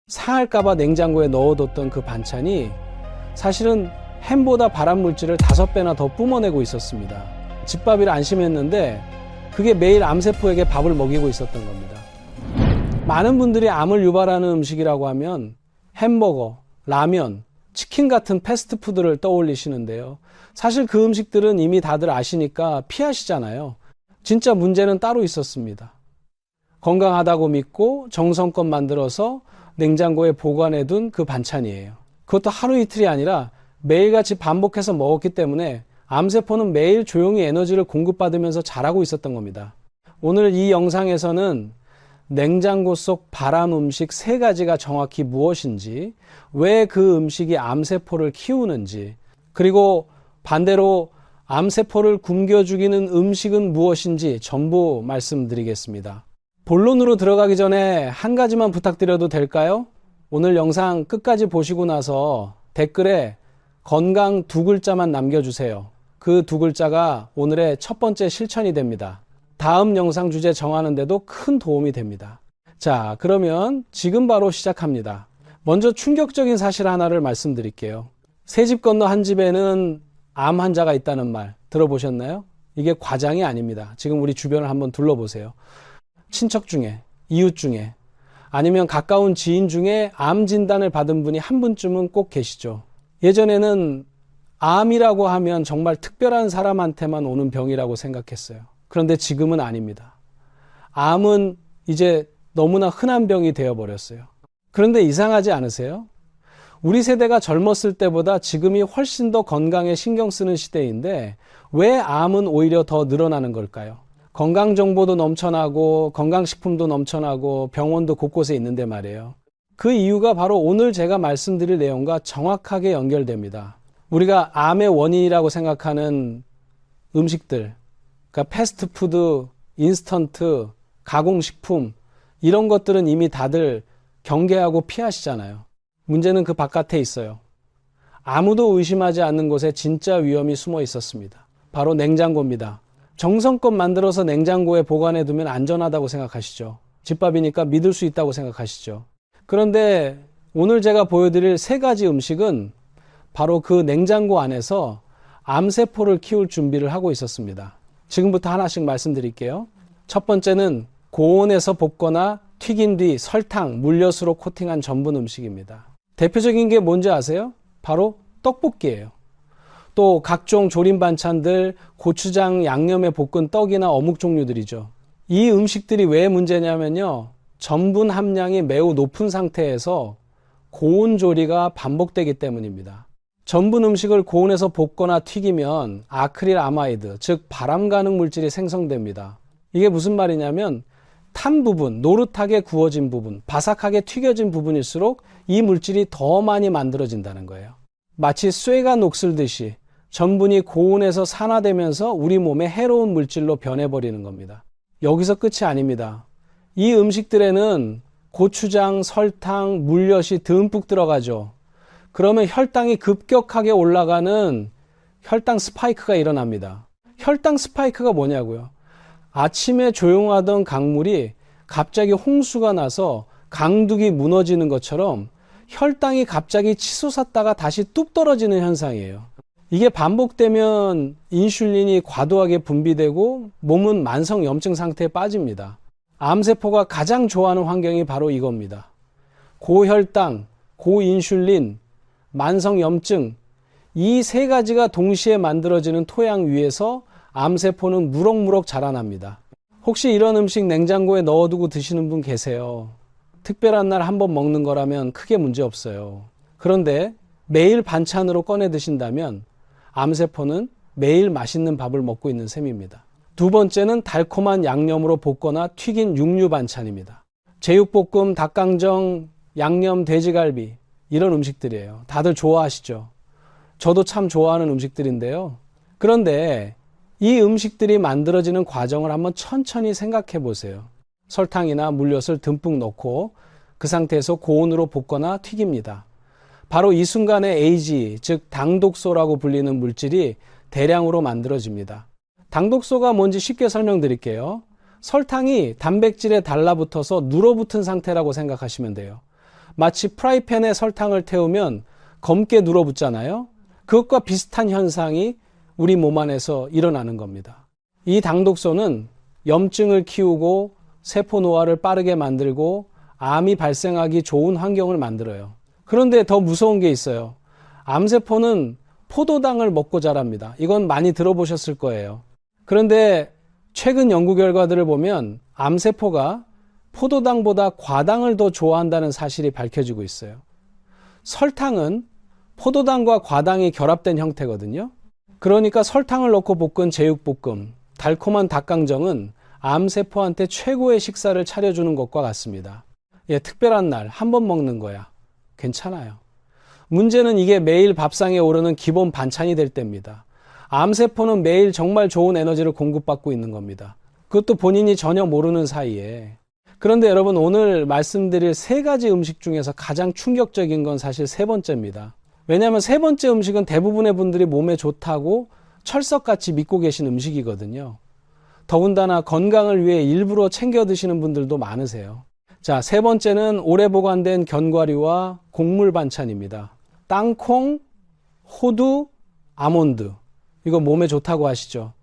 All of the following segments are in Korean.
상할까봐 냉장고에 넣어뒀던 그 반찬이 사실은 햄보다 발암물질을 5배나 더 뿜어내고 있었습니다. 집밥이라 안심했는데 그게 매일 암세포에게 밥을 먹이고 있었던 겁니다. 많은 분들이 암을 유발하는 음식이라고 하면 햄버거, 라면, 치킨 같은 패스트푸드를 떠올리시는데요. 사실 그 음식들은 이미 다들 아시니까 피하시잖아요. 진짜 문제는 따로 있었습니다. 건강하다고 믿고 정성껏 만들어서 냉장고에 보관해둔 그 반찬이에요. 그것도 하루 이틀이 아니라 매일같이 반복해서 먹었기 때문에 암세포는 매일 조용히 에너지를 공급받으면서 자라고 있었던 겁니다. 오늘 이 영상에서는 냉장고 속 발암 음식 3가지가 정확히 무엇인지, 왜 그 음식이 암세포를 키우는지, 그리고 반대로 암세포를 굶겨 죽이는 음식은 무엇인지 전부 말씀드리겠습니다. 본론으로 들어가기 전에 한 가지만 부탁드려도 될까요? 오늘 영상 끝까지 보시고 나서 댓글에 건강 2글자만 남겨주세요. 그 2글자가 오늘의 첫 번째 실천이 됩니다. 다음 영상 주제 정하는 데도 큰 도움이 됩니다. 자, 그러면 지금 바로 시작합니다. 먼저 충격적인 사실 하나를 말씀드릴게요. 새 집 건너 한 집에는 암 환자가 있다는 말 들어보셨나요? 이게 과장이 아닙니다. 지금 우리 주변을 한번 둘러보세요. 친척 중에, 이웃 중에, 아니면 가까운 지인 중에 암 진단을 받은 분이 한 분쯤은 꼭 계시죠. 예전에는 암이라고 하면 정말 특별한 사람한테만 오는 병이라고 생각했어요. 그런데 지금은 아닙니다. 암은 이제 너무나 흔한 병이 되어버렸어요. 그런데 이상하지 않으세요? 우리 세대가 젊었을 때보다 지금이 훨씬 더 건강에 신경 쓰는 시대인데 왜 암은 오히려 더 늘어나는 걸까요? 건강정보도 넘쳐나고 건강식품도 넘쳐나고 병원도 곳곳에 있는데 말이에요. 그 이유가 바로 오늘 제가 말씀드릴 내용과 정확하게 연결됩니다. 우리가 암의 원인이라고 생각하는 음식들, 그러니까 패스트푸드, 인스턴트, 가공식품 이런 것들은 이미 다들 경계하고 피하시잖아요. 문제는 그 바깥에 있어요. 아무도 의심하지 않는 곳에 진짜 위험이 숨어 있었습니다. 바로 냉장고입니다. 정성껏 만들어서 냉장고에 보관해 두면 안전하다고 생각하시죠. 집밥이니까 믿을 수 있다고 생각하시죠. 그런데 오늘 제가 보여드릴 3가지 음식은 바로 그 냉장고 안에서 암세포를 키울 준비를 하고 있었습니다. 지금부터 하나씩 말씀드릴게요. 첫 번째는 고온에서 볶거나 튀긴 뒤 설탕, 물엿으로 코팅한 전분 음식입니다. 대표적인 게 뭔지 아세요? 바로 떡볶이예요. 또 각종 조림 반찬들, 고추장 양념에 볶은 떡이나 어묵 종류들이죠. 이 음식들이 왜 문제냐면요. 전분 함량이 매우 높은 상태에서 고온 조리가 반복되기 때문입니다. 전분 음식을 고온에서 볶거나 튀기면 아크릴 아마이드, 즉 발암 가능 물질이 생성됩니다. 이게 무슨 말이냐면 탄 부분, 노릇하게 구워진 부분, 바삭하게 튀겨진 부분일수록 이 물질이 더 많이 만들어진다는 거예요. 마치 쇠가 녹슬듯이 전분이 고온에서 산화되면서 우리 몸에 해로운 물질로 변해버리는 겁니다. 여기서 끝이 아닙니다. 이 음식들에는 고추장, 설탕, 물엿이 듬뿍 들어가죠. 그러면 혈당이 급격하게 올라가는 혈당 스파이크가 일어납니다. 혈당 스파이크가 뭐냐고요? 아침에 조용하던 강물이 갑자기 홍수가 나서 강둑이 무너지는 것처럼 혈당이 갑자기 치솟았다가 다시 뚝 떨어지는 현상이에요. 이게 반복되면 인슐린이 과도하게 분비되고 몸은 만성 염증 상태에 빠집니다. 암세포가 가장 좋아하는 환경이 바로 이겁니다. 고혈당, 고인슐린, 만성 염증, 이 3가지가 동시에 만들어지는 토양 위에서 암세포는 무럭무럭 자라납니다. 혹시 이런 음식 냉장고에 넣어두고 드시는 분 계세요? 특별한 날 한번 먹는 거라면 크게 문제 없어요. 그런데 매일 반찬으로 꺼내 드신다면 암세포는 매일 맛있는 밥을 먹고 있는 셈입니다. 두 번째는 달콤한 양념으로 볶거나 튀긴 육류 반찬입니다. 제육볶음, 닭강정, 양념 돼지갈비 이런 음식들이에요. 다들 좋아하시죠? 저도 참 좋아하는 음식들인데요. 그런데 이 음식들이 만들어지는 과정을 한번 천천히 생각해 보세요. 설탕이나 물엿을 듬뿍 넣고 그 상태에서 고온으로 볶거나 튀깁니다. 바로 이 순간에 AG, 즉 당독소라고 불리는 물질이 대량으로 만들어집니다. 당독소가 뭔지 쉽게 설명드릴게요. 설탕이 단백질에 달라붙어서 눌어붙은 상태라고 생각하시면 돼요. 마치 프라이팬에 설탕을 태우면 검게 눌어붙잖아요. 그것과 비슷한 현상이 우리 몸 안에서 일어나는 겁니다. 이 당독소는 염증을 키우고 세포 노화를 빠르게 만들고 암이 발생하기 좋은 환경을 만들어요. 그런데 더 무서운 게 있어요. 암세포는 포도당을 먹고 자랍니다. 이건 많이 들어보셨을 거예요. 그런데 최근 연구 결과들을 보면 암세포가 포도당보다 과당을 더 좋아한다는 사실이 밝혀지고 있어요. 설탕은 포도당과 과당이 결합된 형태거든요. 그러니까 설탕을 넣고 볶은 제육볶음, 달콤한 닭강정은 암세포한테 최고의 식사를 차려주는 것과 같습니다. 예, 특별한 날 한 번 먹는 거야. 괜찮아요. 문제는 이게 매일 밥상에 오르는 기본 반찬이 될 때입니다. 암세포는 매일 정말 좋은 에너지를 공급받고 있는 겁니다. 그것도 본인이 전혀 모르는 사이에. 그런데 여러분, 오늘 말씀드릴 세 가지 음식 중에서 가장 충격적인 건 사실 세 번째입니다. 왜냐하면 세 번째 음식은 대부분의 분들이 몸에 좋다고 철석같이 믿고 계신 음식이거든요. 더군다나 건강을 위해 일부러 챙겨 드시는 분들도 많으세요. 자, 세 번째는 오래 보관된 견과류와 곡물 반찬입니다. 땅콩, 호두, 아몬드. 이거 몸에 좋다고 하시죠?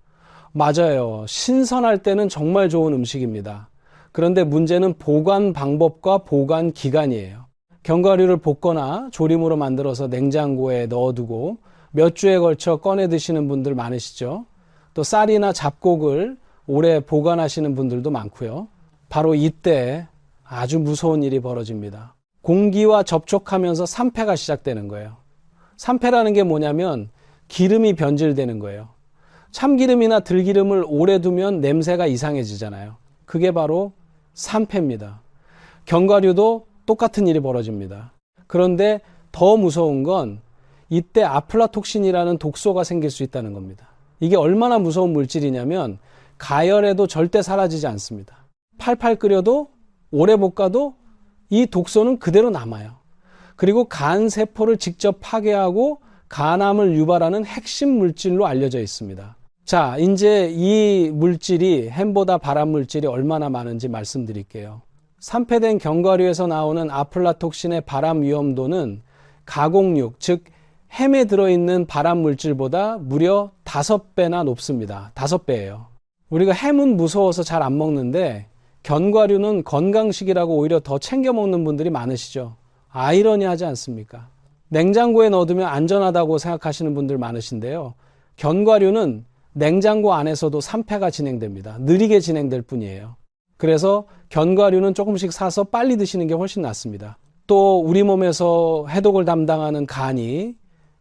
맞아요. 신선할 때는 정말 좋은 음식입니다. 그런데 문제는 보관 방법과 보관 기간이에요. 견과류를 볶거나 조림으로 만들어서 냉장고에 넣어두고 몇 주에 걸쳐 꺼내 드시는 분들 많으시죠? 또 쌀이나 잡곡을 오래 보관하시는 분들도 많고요. 바로 이때 아주 무서운 일이 벌어집니다. 공기와 접촉하면서 산패가 시작되는 거예요. 산패라는 게 뭐냐면 기름이 변질되는 거예요. 참기름이나 들기름을 오래 두면 냄새가 이상해지잖아요. 그게 바로 산패입니다. 견과류도 똑같은 일이 벌어집니다. 그런데 더 무서운 건 이때 아플라톡신이라는 독소가 생길 수 있다는 겁니다. 이게 얼마나 무서운 물질이냐면 가열해도 절대 사라지지 않습니다. 팔팔 끓여도 오래 볶아도 이 독소는 그대로 남아요. 그리고 간 세포를 직접 파괴하고 간암을 유발하는 핵심 물질로 알려져 있습니다. 자, 이제 이 물질이 햄보다 발암 물질이 얼마나 많은지 말씀드릴게요. 산패된 견과류에서 나오는 아플라톡신의 발암 위험도는 가공육, 즉 햄에 들어있는 발암 물질보다 무려 5배나 높습니다. 5배예요. 우리가 햄은 무서워서 잘 안 먹는데 견과류는 건강식이라고 오히려 더 챙겨 먹는 분들이 많으시죠. 아이러니하지 않습니까? 냉장고에 넣어두면 안전하다고 생각하시는 분들 많으신데요. 견과류는 냉장고 안에서도 산패가 진행됩니다. 느리게 진행될 뿐이에요. 그래서 견과류는 조금씩 사서 빨리 드시는 게 훨씬 낫습니다. 또 우리 몸에서 해독을 담당하는 간이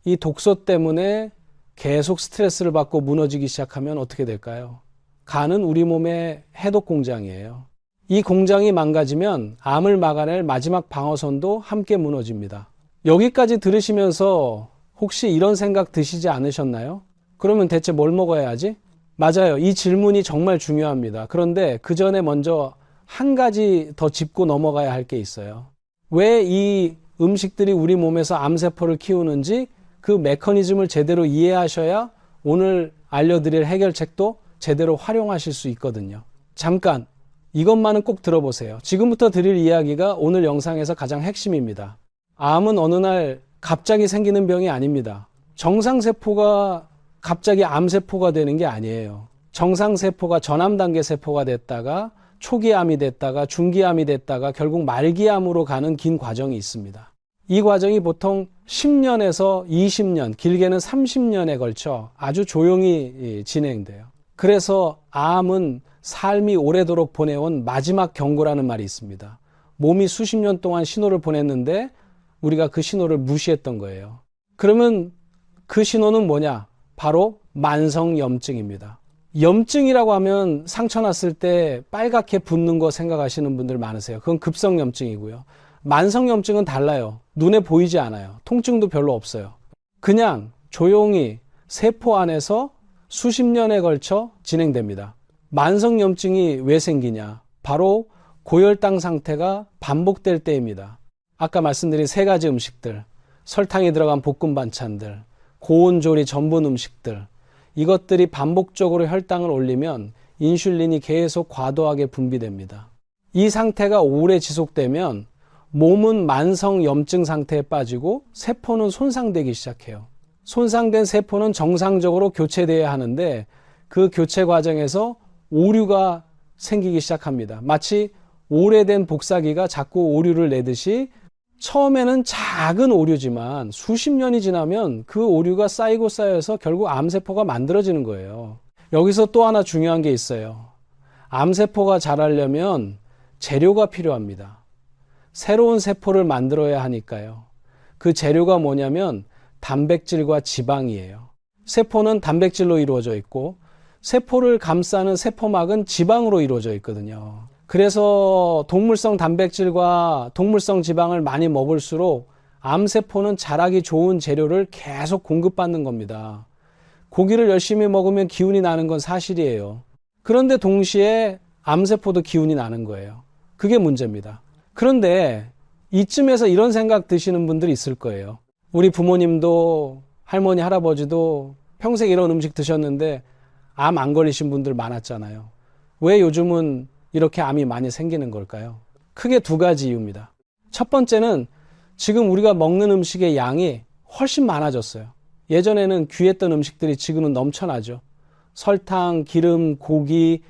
이 독소 때문에 계속 스트레스를 받고 무너지기 시작하면 어떻게 될까요? 간은 우리 몸의 해독 공장이에요. 이 공장이 망가지면 암을 막아낼 마지막 방어선도 함께 무너집니다. 여기까지 들으시면서 혹시 이런 생각 드시지 않으셨나요? 그러면 대체 뭘 먹어야 하지? 맞아요. 이 질문이 정말 중요합니다. 그런데 그 전에 먼저 한 가지 더 짚고 넘어가야 할 게 있어요. 왜 이 음식들이 우리 몸에서 암세포를 키우는지 그 메커니즘을 제대로 이해하셔야 오늘 알려드릴 해결책도 제대로 활용하실 수 있거든요. 잠깐 이것만은 꼭 들어보세요. 지금부터 드릴 이야기가 오늘 영상에서 가장 핵심입니다. 암은 어느 날 갑자기 생기는 병이 아닙니다. 정상세포가 갑자기 암세포가 되는 게 아니에요. 정상세포가 전암 단계 세포가 됐다가 초기암이 됐다가 중기암이 됐다가 결국 말기암으로 가는 긴 과정이 있습니다. 이 과정이 보통 10년에서 20년, 길게는 30년에 걸쳐 아주 조용히 진행돼요. 그래서 암은 삶이 오래도록 보내온 마지막 경고라는 말이 있습니다. 몸이 수십 년 동안 신호를 보냈는데 우리가 그 신호를 무시했던 거예요. 그러면 그 신호는 뭐냐? 바로 만성염증입니다. 염증이라고 하면 상처 났을 때 빨갛게 붓는 거 생각하시는 분들 많으세요. 그건 급성염증이고요. 만성염증은 달라요. 눈에 보이지 않아요. 통증도 별로 없어요. 그냥 조용히 세포 안에서 수십 년에 걸쳐 진행됩니다. 만성염증이 왜 생기냐? 바로 고혈당 상태가 반복될 때입니다. 아까 말씀드린 세 가지 음식들, 설탕이 들어간 볶음 반찬들, 고온조리 전분 음식들, 이것들이 반복적으로 혈당을 올리면 인슐린이 계속 과도하게 분비됩니다. 이 상태가 오래 지속되면 몸은 만성 염증 상태에 빠지고 세포는 손상되기 시작해요. 손상된 세포는 정상적으로 교체되어야 하는데 그 교체 과정에서 오류가 생기기 시작합니다. 마치 오래된 복사기가 자꾸 오류를 내듯이 처음에는 작은 오류지만 수십 년이 지나면 그 오류가 쌓이고 쌓여서 결국 암세포가 만들어지는 거예요. 여기서 또 하나 중요한 게 있어요. 암세포가 자라려면 재료가 필요합니다. 새로운 세포를 만들어야 하니까요. 그 재료가 뭐냐면 단백질과 지방이에요. 세포는 단백질로 이루어져 있고 세포를 감싸는 세포막은 지방으로 이루어져 있거든요. 그래서 동물성 단백질과 동물성 지방을 많이 먹을수록 암세포는 자라기 좋은 재료를 계속 공급받는 겁니다. 고기를 열심히 먹으면 기운이 나는 건 사실이에요. 그런데 동시에 암세포도 기운이 나는 거예요. 그게 문제입니다. 그런데 이쯤에서 이런 생각 드시는 분들이 있을 거예요. 우리 부모님도 할머니, 할아버지도 평생 이런 음식 드셨는데 암 안 걸리신 분들 많았잖아요. 왜 요즘은 이렇게 암이 많이 생기는 걸까요? 크게 두 가지 이유입니다. 첫 번째는 지금 우리가 먹는 음식의 양이 훨씬 많아졌어요. 예전에는 귀했던 음식들이 지금은 넘쳐나죠. 설탕, 기름, 고기.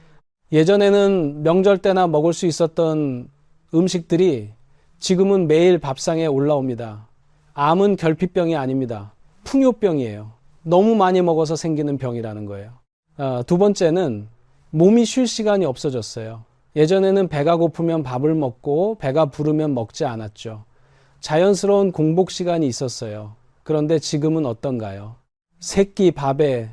예전에는 명절 때나 먹을 수 있었던 음식들이 지금은 매일 밥상에 올라옵니다. 암은 결핍병이 아닙니다. 풍요병이에요. 너무 많이 먹어서 생기는 병이라는 거예요. 두 번째는 몸이 쉴 시간이 없어졌어요. 예전에는 배가 고프면 밥을 먹고 배가 부르면 먹지 않았죠. 자연스러운 공복 시간이 있었어요. 그런데 지금은 어떤가요? 새끼 밥에,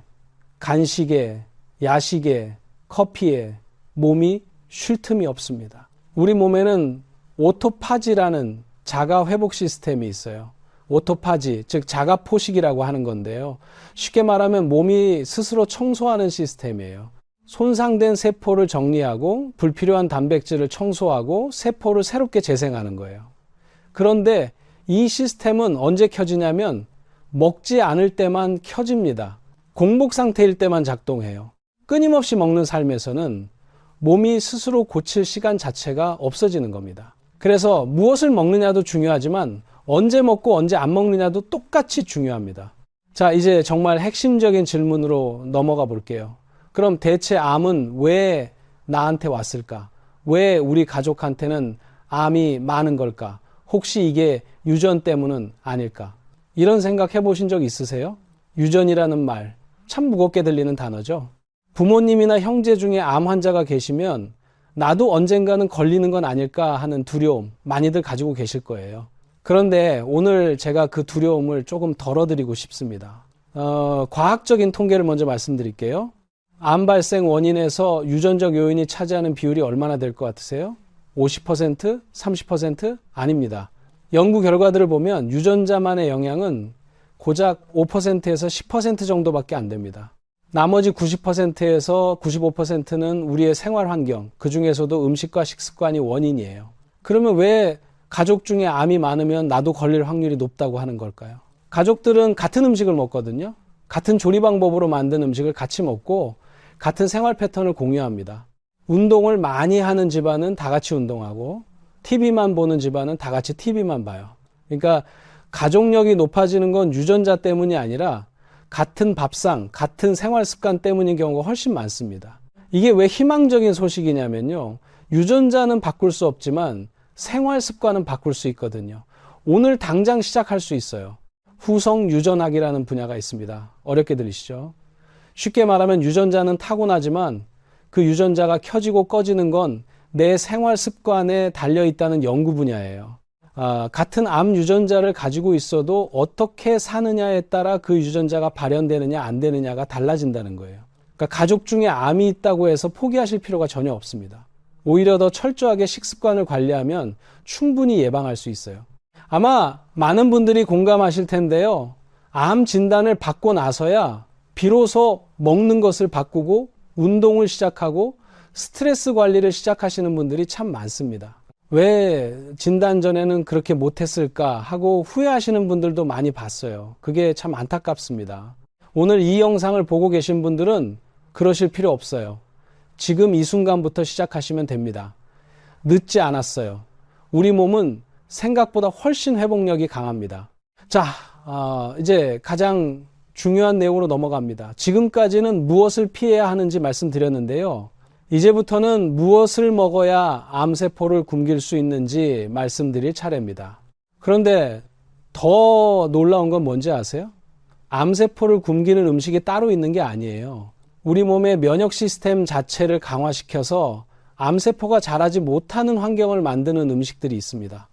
간식에, 야식에, 커피에 몸이 쉴 틈이 없습니다. 우리 몸에는 오토파지라는 자가 회복 시스템이 있어요. 오토파지, 즉 자가 포식이라고 하는 건데요. 쉽게 말하면 몸이 스스로 청소하는 시스템이에요. 손상된 세포를 정리하고 불필요한 단백질을 청소하고 세포를 새롭게 재생하는 거예요. 그런데 이 시스템은 언제 켜지냐면 먹지 않을 때만 켜집니다. 공복 상태일 때만 작동해요. 끊임없이 먹는 삶에서는 몸이 스스로 고칠 시간 자체가 없어지는 겁니다. 그래서 무엇을 먹느냐도 중요하지만 언제 먹고 언제 안 먹느냐도 똑같이 중요합니다. 자, 이제 정말 핵심적인 질문으로 넘어가 볼게요. 그럼 대체 암은 왜 나한테 왔을까? 왜 우리 가족한테는 암이 많은 걸까? 혹시 이게 유전 때문은 아닐까? 이런 생각 해보신 적 있으세요? 유전이라는 말, 참 무겁게 들리는 단어죠. 부모님이나 형제 중에 암 환자가 계시면 나도 언젠가는 걸리는 건 아닐까 하는 두려움 많이들 가지고 계실 거예요. 그런데 오늘 제가 그 두려움을 조금 덜어드리고 싶습니다. 과학적인 통계를 먼저 말씀드릴게요. 암 발생 원인에서 유전적 요인이 차지하는 비율이 얼마나 될 것 같으세요? 50%? 30%? 아닙니다. 연구 결과들을 보면 유전자만의 영향은 고작 5%에서 10% 정도밖에 안 됩니다. 나머지 90%에서 95%는 우리의 생활 환경, 그 중에서도 음식과 식습관이 원인이에요. 그러면 왜 가족 중에 암이 많으면 나도 걸릴 확률이 높다고 하는 걸까요? 가족들은 같은 음식을 먹거든요. 같은 조리 방법으로 만든 음식을 같이 먹고 같은 생활 패턴을 공유합니다. 운동을 많이 하는 집안은 다 같이 운동하고 TV만 보는 집안은 다 같이 TV만 봐요. 그러니까 가족력이 높아지는 건 유전자 때문이 아니라 같은 밥상, 같은 생활 습관 때문인 경우가 훨씬 많습니다. 이게 왜 희망적인 소식이냐면요. 유전자는 바꿀 수 없지만 생활 습관은 바꿀 수 있거든요. 오늘 당장 시작할 수 있어요. 후성 유전학이라는 분야가 있습니다. 어렵게 들리시죠? 쉽게 말하면 유전자는 타고나지만 그 유전자가 켜지고 꺼지는 건 내 생활 습관에 달려 있다는 연구 분야예요. 같은 암 유전자를 가지고 있어도 어떻게 사느냐에 따라 그 유전자가 발현되느냐 안 되느냐가 달라진다는 거예요. 그러니까 가족 중에 암이 있다고 해서 포기하실 필요가 전혀 없습니다. 오히려 더 철저하게 식습관을 관리하면 충분히 예방할 수 있어요. 아마 많은 분들이 공감하실 텐데요. 암 진단을 받고 나서야 비로소 먹는 것을 바꾸고 운동을 시작하고 스트레스 관리를 시작하시는 분들이 참 많습니다. 왜 진단 전에는 그렇게 못했을까 하고 후회하시는 분들도 많이 봤어요. 그게 참 안타깝습니다. 오늘 이 영상을 보고 계신 분들은 그러실 필요 없어요. 지금 이 순간부터 시작하시면 됩니다. 늦지 않았어요. 우리 몸은 생각보다 훨씬 회복력이 강합니다. 자, 이제 가장 중요한 내용으로 넘어갑니다. 지금까지는 무엇을 피해야 하는지 말씀드렸는데요. 이제부터는 무엇을 먹어야 암세포를 굶길 수 있는지 말씀드릴 차례입니다. 그런데 더 놀라운 건 뭔지 아세요? 암세포를 굶기는 음식이 따로 있는 게 아니에요. 우리 몸의 면역 시스템 자체를 강화시켜서 암세포가 자라지 못하는 환경을 만드는 음식들이 있습니다.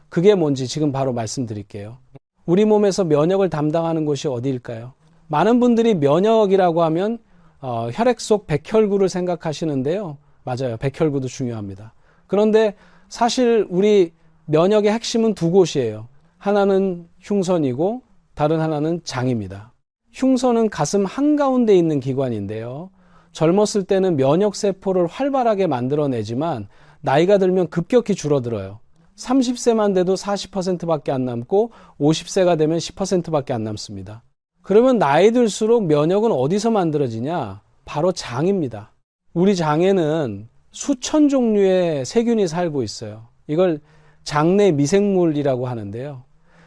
그게 뭔지 지금 바로 말씀드릴게요. 우리 몸에서 면역을 담당하는 곳이 어디일까요? 많은 분들이 면역이라고 하면 혈액 속 백혈구를 생각하시는데요. 맞아요. 백혈구도 중요합니다. 그런데 사실 우리 면역의 핵심은 두 곳이에요. 하나는 흉선이고 다른 하나는 장입니다. 흉선은 가슴 한가운데 있는 기관인데요. 젊었을 때는 면역세포를 활발하게 만들어내지만 나이가 들면 급격히 줄어들어요. 30세만 돼도 40%밖에 안 남고 50세가 되면 10%밖에 안 남습니다. 그러면 나이 들수록 면역은 어디서 만들어지냐? 바로 장입니다. 우리 장에는 수천 종류의 세균이 살고 있어요. 이걸 장내 미생물이라고 하는데요.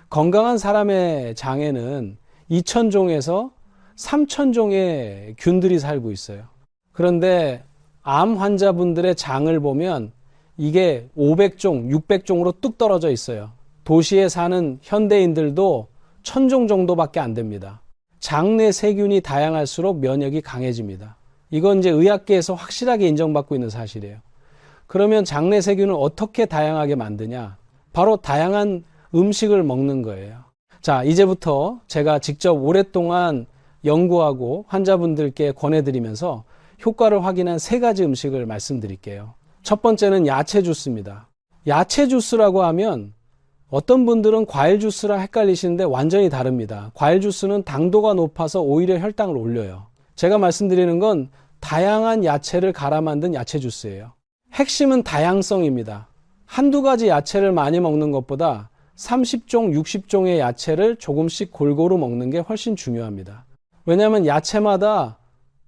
건강한 사람의 장에는 2,000종에서 3,000종의 균들이 살고 있어요. 그런데 암 환자분들의 장을 보면 이게 500종, 600종으로 뚝 떨어져 있어요. 도시에 사는 현대인들도 1,000종 정도밖에 안 됩니다. 장내 세균이 다양할수록 면역이 강해집니다. 이건 이제 의학계에서 확실하게 인정받고 있는 사실이에요. 그러면 장내 세균을 어떻게 다양하게 만드냐? 바로 다양한 음식을 먹는 거예요. 자, 이제부터 제가 직접 오랫동안 연구하고 환자분들께 권해드리면서 효과를 확인한 3가지 음식을 말씀드릴게요. 첫 번째는 야채 주스입니다. 야채 주스라고 하면 어떤 분들은 과일 주스랑 헷갈리시는데 완전히 다릅니다. 과일 주스는 당도가 높아서 오히려 혈당을 올려요. 제가 말씀드리는 건 다양한 야채를 갈아 만든 야채 주스예요. 핵심은 다양성입니다. 한두 가지 야채를 많이 먹는 것보다 30종, 60종의 야채를 조금씩 골고루 먹는 게 훨씬 중요합니다. 왜냐하면 야채마다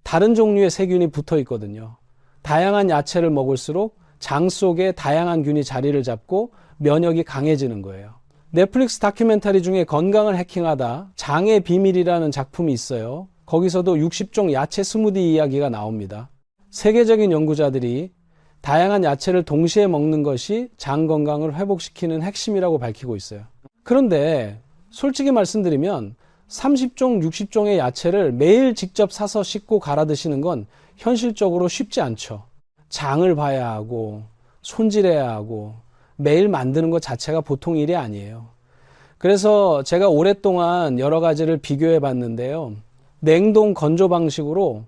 다른 종류의 세균이 붙어 있거든요. 다양한 야채를 먹을수록 장 속에 다양한 균이 자리를 잡고 면역이 강해지는 거예요. 넷플릭스 다큐멘터리 중에 건강을 해킹하다 장의 비밀이라는 작품이 있어요. 거기서도 60종 야채 스무디 이야기가 나옵니다. 세계적인 연구자들이 다양한 야채를 동시에 먹는 것이 장 건강을 회복시키는 핵심이라고 밝히고 있어요. 그런데 솔직히 말씀드리면 30종, 60종의 야채를 매일 직접 사서 씻고 갈아 드시는 건 현실적으로 쉽지 않죠. 장을 봐야 하고 손질해야 하고 매일 만드는 것 자체가 보통 일이 아니에요. 그래서 제가 오랫동안 여러 가지를 비교해 봤는데요. 냉동 건조 방식으로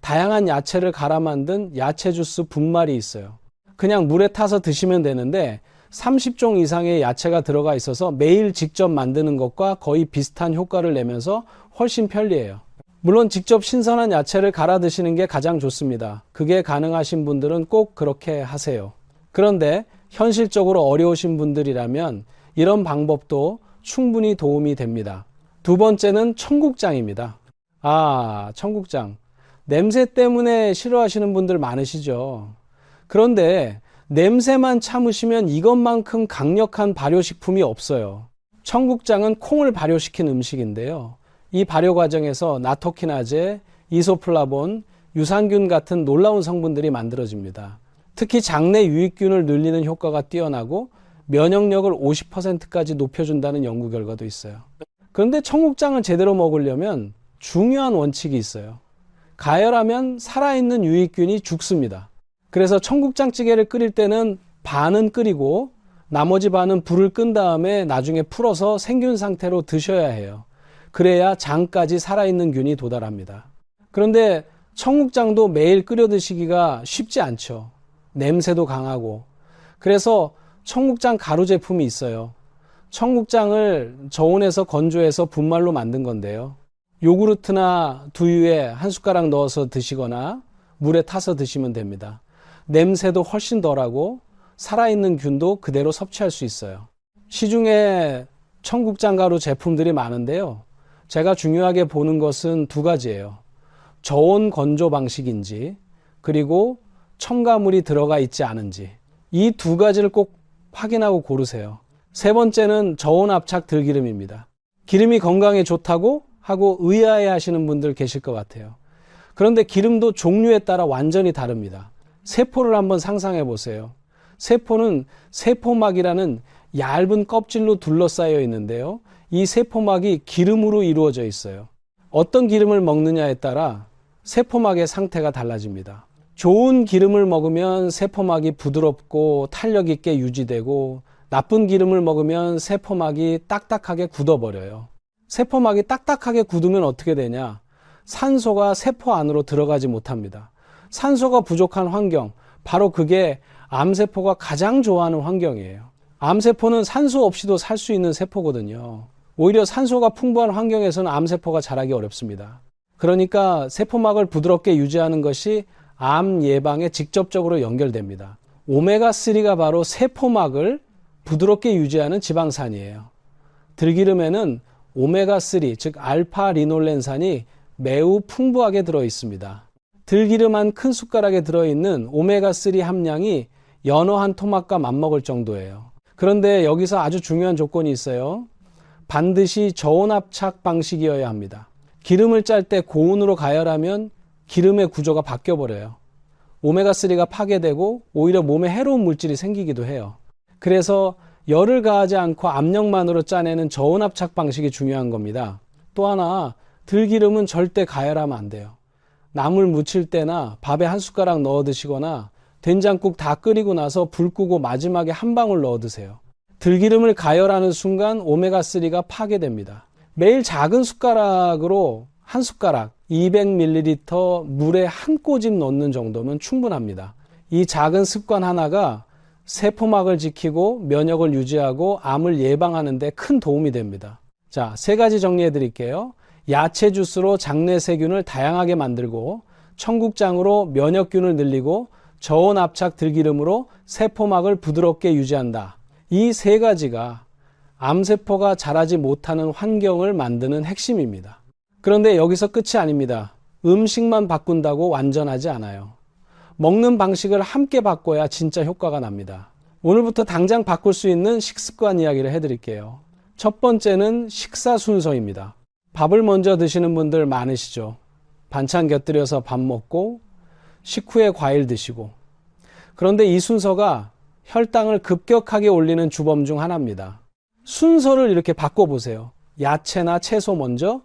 다양한 야채를 갈아 만든 야채 주스 분말이 있어요. 그냥 물에 타서 드시면 되는데 30종 이상의 야채가 들어가 있어서 매일 직접 만드는 것과 거의 비슷한 효과를 내면서 훨씬 편리해요. 물론 직접 신선한 야채를 갈아 드시는 게 가장 좋습니다. 그게 가능하신 분들은 꼭 그렇게 하세요. 그런데 현실적으로 어려우신 분들이라면 이런 방법도 충분히 도움이 됩니다. 두 번째는 청국장입니다. 청국장. 냄새 때문에 싫어하시는 분들 많으시죠. 그런데 냄새만 참으시면 이것만큼 강력한 발효식품이 없어요. 청국장은 콩을 발효시킨 음식인데요. 이 발효 과정에서 나토키나제, 이소플라본, 유산균 같은 놀라운 성분들이 만들어집니다. 특히 장내 유익균을 늘리는 효과가 뛰어나고 면역력을 50%까지 높여준다는 연구 결과도 있어요. 그런데 청국장을 제대로 먹으려면 중요한 원칙이 있어요. 가열하면 살아있는 유익균이 죽습니다. 그래서 청국장찌개를 끓일 때는 반은 끓이고 나머지 반은 불을 끈 다음에 나중에 풀어서 생균 상태로 드셔야 해요. 그래야 장까지 살아있는 균이 도달합니다. 그런데 청국장도 매일 끓여 드시기가 쉽지 않죠. 냄새도 강하고. 그래서 청국장 가루 제품이 있어요. 청국장을 저온에서 건조해서 분말로 만든 건데요. 요구르트나 두유에 한 숟가락 넣어서 드시거나 물에 타서 드시면 됩니다. 냄새도 훨씬 덜하고 살아있는 균도 그대로 섭취할 수 있어요. 시중에 청국장 가루 제품들이 많은데요. 제가 중요하게 보는 것은 2가지예요. 저온 건조 방식인지 그리고 첨가물이 들어가 있지 않은지 이 2가지를 꼭 확인하고 고르세요. 세 번째는 저온압착 들기름입니다. 기름이 건강에 좋다고 하고 의아해 하시는 분들 계실 것 같아요. 그런데 기름도 종류에 따라 완전히 다릅니다. 세포를 한번 상상해 보세요. 세포는 세포막이라는 얇은 껍질로 둘러싸여 있는데요. 이 세포막이 기름으로 이루어져 있어요. 어떤 기름을 먹느냐에 따라 세포막의 상태가 달라집니다. 좋은 기름을 먹으면 세포막이 부드럽고 탄력 있게 유지되고, 나쁜 기름을 먹으면 세포막이 딱딱하게 굳어버려요. 세포막이 딱딱하게 굳으면 어떻게 되냐? 산소가 세포 안으로 들어가지 못합니다. 산소가 부족한 환경, 바로 그게 암세포가 가장 좋아하는 환경이에요. 암세포는 산소 없이도 살 수 있는 세포거든요. 오히려 산소가 풍부한 환경에서는 암세포가 자라기 어렵습니다. 그러니까 세포막을 부드럽게 유지하는 것이 암 예방에 직접적으로 연결됩니다. 오메가3가 바로 세포막을 부드럽게 유지하는 지방산이에요. 들기름에는 오메가3, 즉 알파 리놀렌산이 매우 풍부하게 들어 있습니다. 들기름 한 큰 숟가락에 들어있는 오메가3 함량이 연어 한 토막과 맞먹을 정도예요. 그런데 여기서 아주 중요한 조건이 있어요. 반드시 저온압착 방식이어야 합니다. 기름을 짤 때 고온으로 가열하면 기름의 구조가 바뀌어버려요. 오메가3가 파괴되고 오히려 몸에 해로운 물질이 생기기도 해요. 그래서 열을 가하지 않고 압력만으로 짜내는 저온압착 방식이 중요한 겁니다. 또 하나, 들기름은 절대 가열하면 안 돼요. 나물 무칠 때나 밥에 한 숟가락 넣어 드시거나 된장국 다 끓이고 나서 불 끄고 마지막에 한 방울 넣어 드세요. 들기름을 가열하는 순간 오메가3가 파괴됩니다. 매일 작은 숟가락으로 한 숟가락 200ml 물에 한 꼬집 넣는 정도면 충분합니다. 이 작은 습관 하나가 세포막을 지키고 면역을 유지하고 암을 예방하는 데 큰 도움이 됩니다. 자, 세 가지 정리해 드릴게요. 야채 주스로 장내 세균을 다양하게 만들고, 청국장으로 면역균을 늘리고, 저온압착 들기름으로 세포막을 부드럽게 유지한다. 이 세 가지가 암세포가 자라지 못하는 환경을 만드는 핵심입니다. 그런데 여기서 끝이 아닙니다. 음식만 바꾼다고 완전하지 않아요. 먹는 방식을 함께 바꿔야 진짜 효과가 납니다. 오늘부터 당장 바꿀 수 있는 식습관 이야기를 해드릴게요. 첫 번째는 식사 순서입니다. 밥을 먼저 드시는 분들 많으시죠. 반찬 곁들여서 밥 먹고 식후에 과일 드시고. 그런데 이 순서가 혈당을 급격하게 올리는 주범 중 하나입니다. 순서를 이렇게 바꿔보세요. 야채나 채소 먼저,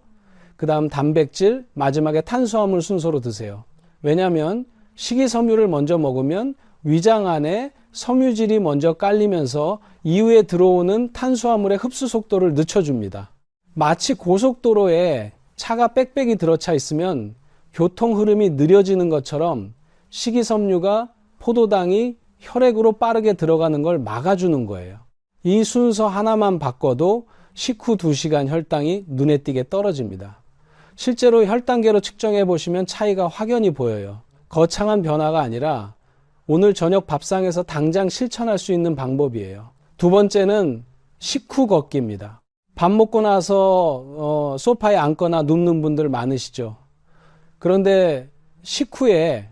그 다음 단백질, 마지막에 탄수화물 순서로 드세요. 왜냐하면 식이섬유를 먼저 먹으면 위장 안에 섬유질이 먼저 깔리면서 이후에 들어오는 탄수화물의 흡수 속도를 늦춰줍니다. 마치 고속도로에 차가 빽빽이 들어차 있으면 교통 흐름이 느려지는 것처럼 식이섬유가 포도당이 혈액으로 빠르게 들어가는 걸 막아주는 거예요. 이 순서 하나만 바꿔도 식후 2시간 혈당이 눈에 띄게 떨어집니다. 실제로 혈당계로 측정해 보시면 차이가 확연히 보여요. 거창한 변화가 아니라 오늘 저녁 밥상에서 당장 실천할 수 있는 방법이에요. 두 번째는 식후 걷기입니다. 밥 먹고 나서 소파에 앉거나 눕는 분들 많으시죠. 그런데 식후에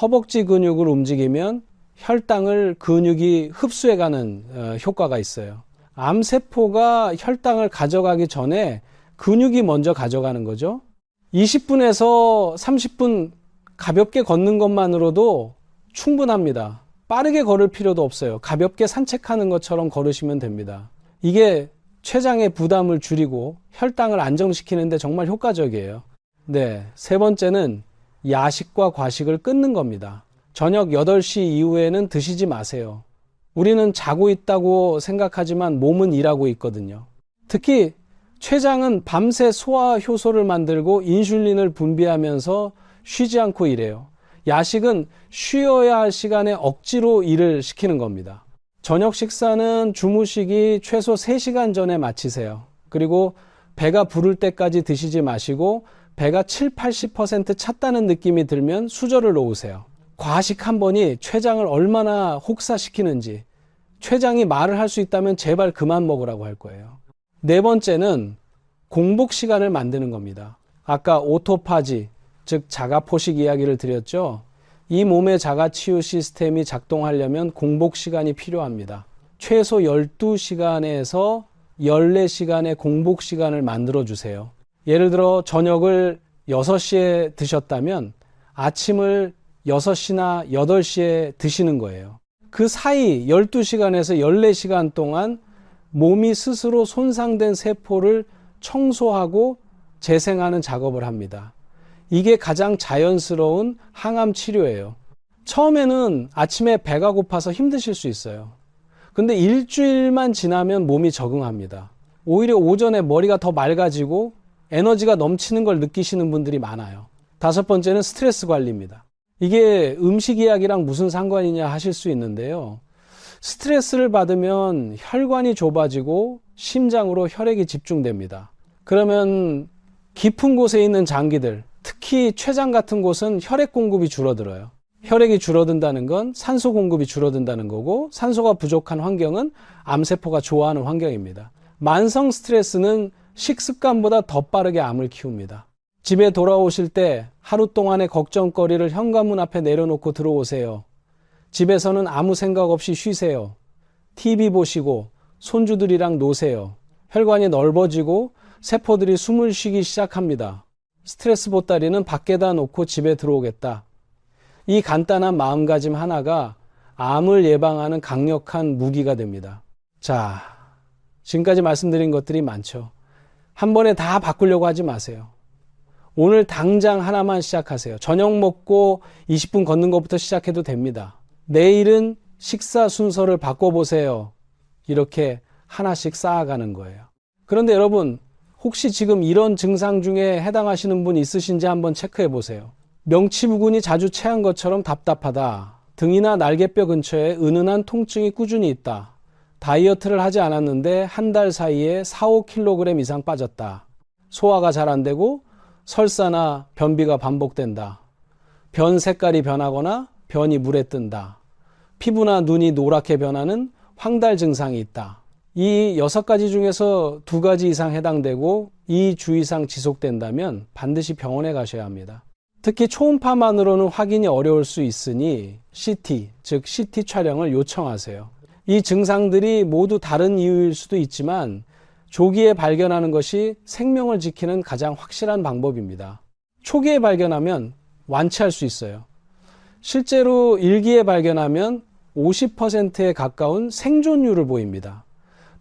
허벅지 근육을 움직이면 혈당을 근육이 흡수해가는 효과가 있어요. 암세포가 혈당을 가져가기 전에 근육이 먼저 가져가는 거죠. 20분에서 30분 가볍게 걷는 것만으로도 충분합니다. 빠르게 걸을 필요도 없어요. 가볍게 산책하는 것처럼 걸으시면 됩니다. 이게 췌장의 부담을 줄이고 혈당을 안정시키는데 정말 효과적이에요. 네, 세 번째는 야식과 과식을 끊는 겁니다. 저녁 8시 이후에는 드시지 마세요. 우리는 자고 있다고 생각하지만 몸은 일하고 있거든요. 특히 췌장은 밤새 소화 효소를 만들고 인슐린을 분비하면서 쉬지 않고 일해요. 야식은 쉬어야 할 시간에 억지로 일을 시키는 겁니다. 저녁 식사는 주무시기 최소 3시간 전에 마치세요. 그리고 배가 부를 때까지 드시지 마시고 배가 70-80% 찼다는 느낌이 들면 수저를 놓으세요. 과식 한 번이 췌장을 얼마나 혹사시키는지, 췌장이 말을 할 수 있다면 제발 그만 먹으라고 할 거예요. 네 번째는 공복 시간을 만드는 겁니다. 아까 오토파지, 즉 자가포식 이야기를 드렸죠. 이 몸의 자가치유 시스템이 작동하려면 공복 시간이 필요합니다. 최소 12시간에서 14시간의 공복 시간을 만들어 주세요. 예를 들어 저녁을 6시에 드셨다면 아침을 6시나 8시에 드시는 거예요. 그 사이 12시간에서 14시간 동안 몸이 스스로 손상된 세포를 청소하고 재생하는 작업을 합니다. 이게 가장 자연스러운 항암 치료예요. 처음에는 아침에 배가 고파서 힘드실 수 있어요. 근데 일주일만 지나면 몸이 적응합니다. 오히려 오전에 머리가 더 맑아지고 에너지가 넘치는 걸 느끼시는 분들이 많아요. 5번째는 스트레스 관리입니다. 이게 음식 이야기랑 무슨 상관이냐 하실 수 있는데요. 스트레스를 받으면 혈관이 좁아지고 심장으로 혈액이 집중됩니다. 그러면 깊은 곳에 있는 장기들, 특히 췌장 같은 곳은 혈액 공급이 줄어들어요. 혈액이 줄어든다는 건 산소 공급이 줄어든다는 거고, 산소가 부족한 환경은 암세포가 좋아하는 환경입니다. 만성 스트레스는 식습관보다 더 빠르게 암을 키웁니다. 집에 돌아오실 때 하루 동안의 걱정거리를 현관문 앞에 내려놓고 들어오세요. 집에서는 아무 생각 없이 쉬세요. TV 보시고 손주들이랑 노세요. 혈관이 넓어지고 세포들이 숨을 쉬기 시작합니다. 스트레스 보따리는 밖에다 놓고 집에 들어오겠다. 이 간단한 마음가짐 하나가 암을 예방하는 강력한 무기가 됩니다. 자, 지금까지 말씀드린 것들이 많죠. 한 번에 다 바꾸려고 하지 마세요. 오늘 당장 하나만 시작하세요. 저녁 먹고 20분 걷는 것부터 시작해도 됩니다. 내일은 식사 순서를 바꿔보세요. 이렇게 하나씩 쌓아가는 거예요. 그런데 여러분, 혹시 지금 이런 증상 중에 해당하시는 분 있으신지 한번 체크해 보세요. 명치부근이 자주 체한 것처럼 답답하다. 등이나 날개뼈 근처에 은은한 통증이 꾸준히 있다. 다이어트를 하지 않았는데 한 달 사이에 4, 5kg 이상 빠졌다. 소화가 잘 안 되고 설사나 변비가 반복된다. 변 색깔이 변하거나 변이 물에 뜬다. 피부나 눈이 노랗게 변하는 황달 증상이 있다. 이 6가지 중에서 2가지 이상 해당되고 2주 이상 지속된다면 반드시 병원에 가셔야 합니다. 특히 초음파만으로는 확인이 어려울 수 있으니 CT, 즉 CT 촬영을 요청하세요. 이 증상들이 모두 다른 이유일 수도 있지만 조기에 발견하는 것이 생명을 지키는 가장 확실한 방법입니다. 초기에 발견하면 완치할 수 있어요. 실제로 일기에 발견하면 50%에 가까운 생존율을 보입니다.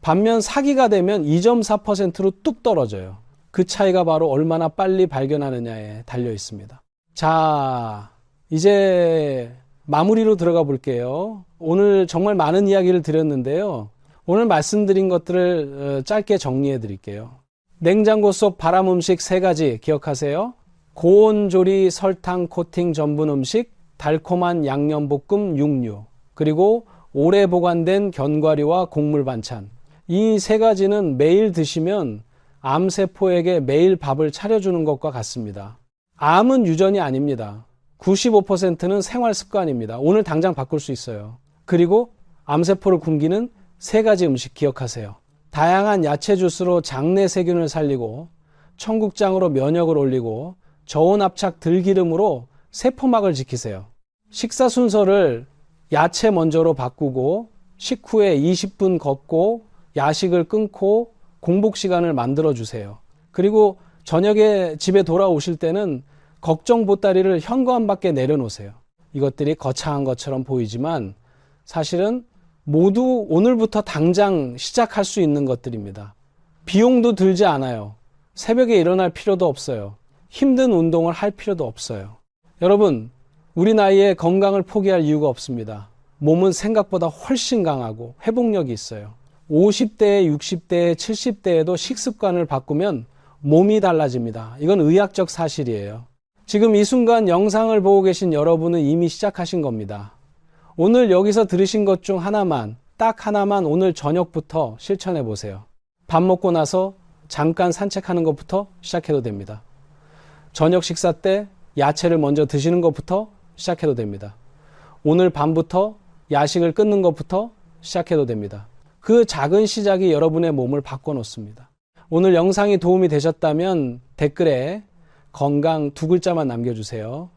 반면 사기가 되면 2.4%로 뚝 떨어져요. 그 차이가 바로 얼마나 빨리 발견하느냐에 달려 있습니다. 자, 이제 마무리로 들어가 볼게요. 오늘 정말 많은 이야기를 드렸는데요. 오늘 말씀드린 것들을 짧게 정리해 드릴게요. 냉장고 속 발암 음식 3가지 기억하세요. 고온 조리 설탕 코팅 전분 음식, 달콤한 양념볶음 육류, 그리고 오래 보관된 견과류와 곡물 반찬. 이 3가지는 매일 드시면 암세포에게 매일 밥을 차려주는 것과 같습니다. 암은 유전이 아닙니다. 95%는 생활 습관입니다. 오늘 당장 바꿀 수 있어요. 그리고 암세포를 굶기는 3가지 음식 기억하세요. 다양한 야채 주스로 장내 세균을 살리고, 청국장으로 면역을 올리고, 저온 압착 들기름으로 세포막을 지키세요. 식사 순서를 야채 먼저로 바꾸고, 식후에 20분 걷고, 야식을 끊고 공복 시간을 만들어 주세요. 그리고 저녁에 집에 돌아오실 때는 걱정 보따리를 현관 밖에 내려놓으세요. 이것들이 거창한 것처럼 보이지만 사실은 모두 오늘부터 당장 시작할 수 있는 것들입니다. 비용도 들지 않아요. 새벽에 일어날 필요도 없어요. 힘든 운동을 할 필요도 없어요. 여러분, 우리 나이에 건강을 포기할 이유가 없습니다. 몸은 생각보다 훨씬 강하고 회복력이 있어요. 50대에 60대에 70대에도 식습관을 바꾸면 몸이 달라집니다. 이건 의학적 사실이에요. 지금 이 순간 영상을 보고 계신 여러분은 이미 시작하신 겁니다. 오늘 여기서 들으신 것 중 하나만, 딱 하나만 오늘 저녁부터 실천해 보세요. 밥 먹고 나서 잠깐 산책하는 것부터 시작해도 됩니다. 저녁 식사 때 야채를 먼저 드시는 것부터 시작해도 됩니다. 오늘 밤부터 야식을 끊는 것부터 시작해도 됩니다. 그 작은 시작이 여러분의 몸을 바꿔놓습니다. 오늘 영상이 도움이 되셨다면 댓글에 건강 2글자만 남겨주세요.